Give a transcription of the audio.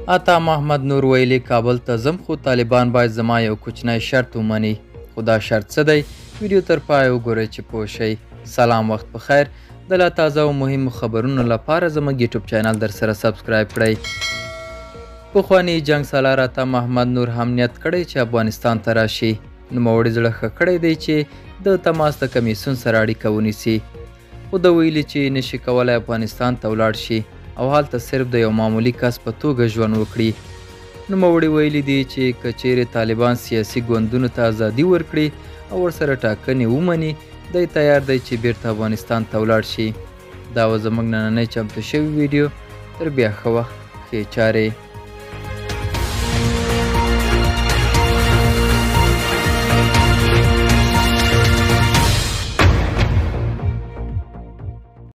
عطا محمد نور ویلي کابل ته ځم خو طالبان باید زما یو کوچنی شرط ومني. خو دا شرط څه دی؟ ویډیو تر پایه وګورئ چې پوه شئ. سلام، وخت بخیر. د لا تازه او مهمو خبرونو لپاره زموږ یوټیوب چینل در سره سبسکرایب کړئ. پخواني جنګ سالار عطا محمد نور هم نیت کړی چې افغانستان ته راشي. نوموړي زړه ښه کړی دی چې د تماس د کمیسیون سره اړیکه ونیسي، خو د ویلي چې نشي کولی افغانستان ته ولاړ شي او هلته صرف د یو معمولي کس په توګه ژوند وکړي. نوموړي ویلي دي چې که چیرې طالبان سیاسي ګوندونو ته ازادي ورکړي او ورسره ټاکنې ومني، دی تیار دی چې بیرته افغانستان ته ولاړ شي. دا وه زموږ نننۍ چمتو شوې ویډیو. تر بیا ښه وخت، ښې چارې.